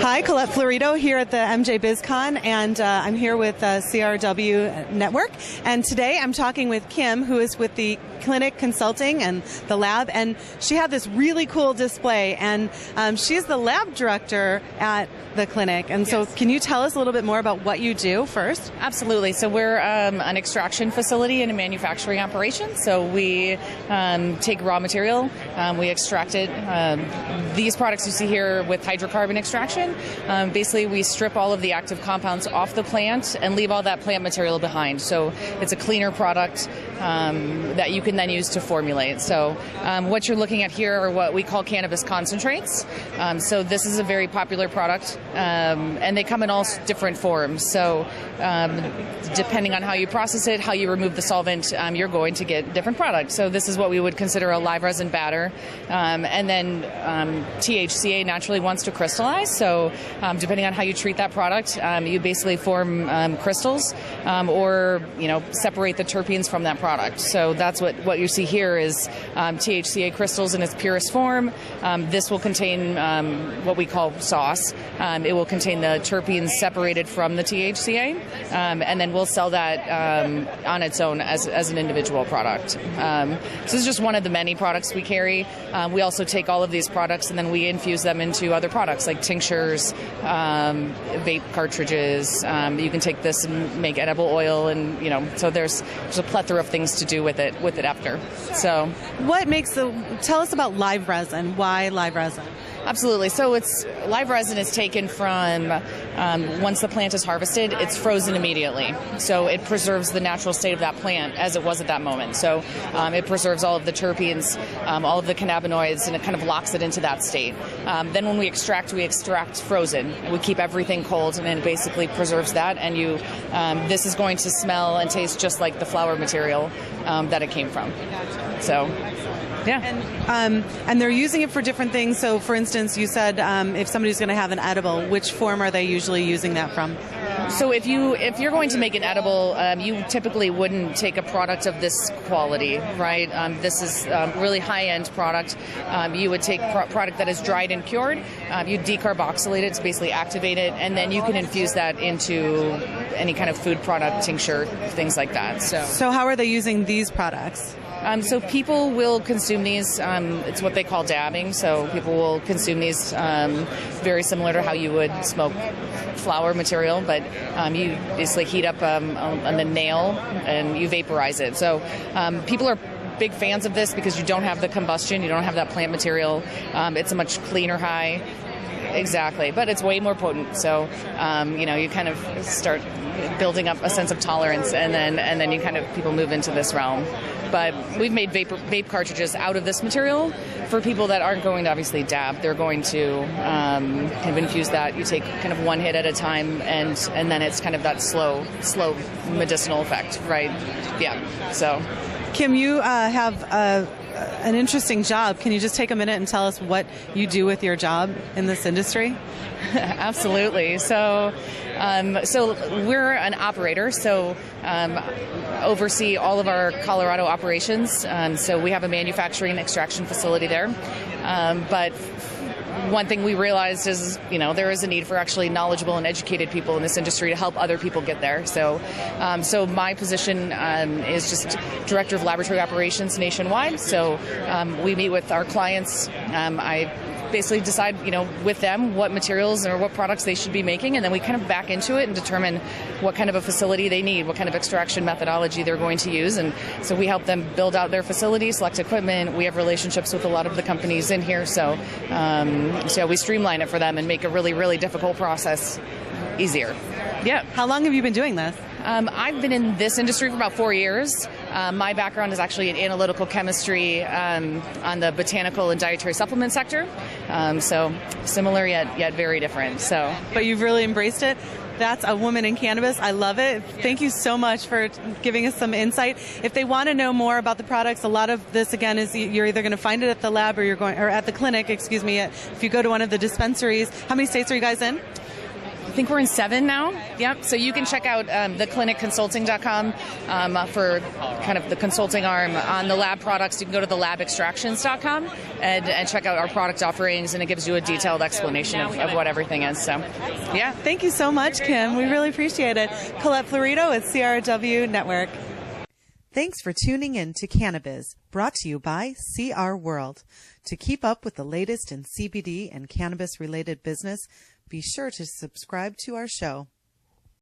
Hi, Colette Florido here at the MJ BizCon, and I'm here with CRW Network. And today I'm talking with Kim, who is with the clinic consulting and the lab, and she had this really cool display, and she's the lab director at the clinic. And so can you tell us a little bit more about what you do first? Absolutely. So we're an extraction facility and a manufacturing operation. So we take raw material, we extract it. These products you see here with hydrocarbon extraction, basically we strip all of the active compounds off the plant and leave all that plant material behind. So it's a cleaner product that you can then use to formulate. So what you're looking at here are what we call cannabis concentrates. So this is a very popular product, and they come in all different forms. So depending on how you process it, how you remove the solvent, you're going to get different products. So this is what we would consider a live resin batter. And then THCA naturally wants to crystallize. So depending on how you treat that product, you basically form crystals or separate the terpenes from that product. So that's what you see here is THCA crystals in its purest form. This will contain what we call sauce. It will contain the terpenes separated from the THCA, and then we'll sell that on its own as an individual product. So this is just one of the many products we carry. We also take all of these products and then we infuse them into other products like tinctures, vape cartridges. You can take this and make edible oil, and so there's a plethora of things to do with it after. So what makes tell us about live resin? Why live resin? Absolutely. So live resin is taken from once the plant is harvested, it's frozen immediately. So it preserves the natural state of that plant as it was at that moment. So it preserves all of the terpenes, all of the cannabinoids, and it kind of locks it into that state. Then when we extract frozen. We keep everything cold, and it basically preserves that. And this is going to smell and taste just like the flower material that it came from. So. Yeah. And they're using it for different things. So, for instance, you said if somebody's going to have an edible, which form are they usually using that from? So if you're going to make an edible, you typically wouldn't take a product of this quality, right? This is really high-end product. You would take product that is dried and cured. You decarboxylate it to basically activate it, and then you can infuse that into any kind of food product, tincture, things like that. So how are they using these products? So people will consume these. It's what they call dabbing. So people will consume these very similar to how you would smoke flower material, but you basically heat up on the nail and you vaporize it. So people are big fans of this because you don't have the combustion, you don't have that plant material. It's a much cleaner high. Exactly, but it's way more potent. So you kind of start building up a sense of tolerance, and then you kind of people move into this realm. But we've made vape cartridges out of this material for people that aren't going to obviously dab. They're going to kind of infuse that. You take kind of one hit at a time, and then it's kind of that slow medicinal effect, right? Yeah. So, Kim, you have an interesting job. Can you just take a minute and tell us what you do with your job in this industry? Absolutely. So we're an operator, so oversee all of our Colorado operations. So we have a manufacturing and extraction facility there. But one thing we realized is, there is a need for actually knowledgeable and educated people in this industry to help other people get there. So my position is just Director of Laboratory Operations nationwide. So we meet with our clients. I basically decide, with them what materials or what products they should be making, and then we kind of back into it and determine what kind of a facility they need, what kind of extraction methodology they're going to use. And so we help them build out their facility, select equipment. We have relationships with a lot of the companies in here, so we streamline it for them and make a really, really difficult process easier. Yeah. How long have you been doing this? I've been in this industry for about 4 years. My background is actually in analytical chemistry on the botanical and dietary supplement sector. So similar yet very different. So, but you've really embraced it. That's a woman in cannabis. I love it. Thank you so much for giving us some insight. If they want to know more about the products, a lot of this again is you're either going to find it at the lab or at the clinic. Excuse me. If you go to one of the dispensaries, how many states are you guys in? think we're in 7 now. Yep. So you can check out theclinicconsulting.com for kind of the consulting arm. On the lab products, you can go to thelabextractions.com and check out our product offerings, and it gives you a detailed explanation of what everything is. So, yeah. Thank you so much, Kim. We really appreciate it. Colette Florito with CRW Network. Thanks for tuning in to Cannabis, brought to you by CR World. To keep up with the latest in CBD and cannabis-related business, be sure to subscribe to our show.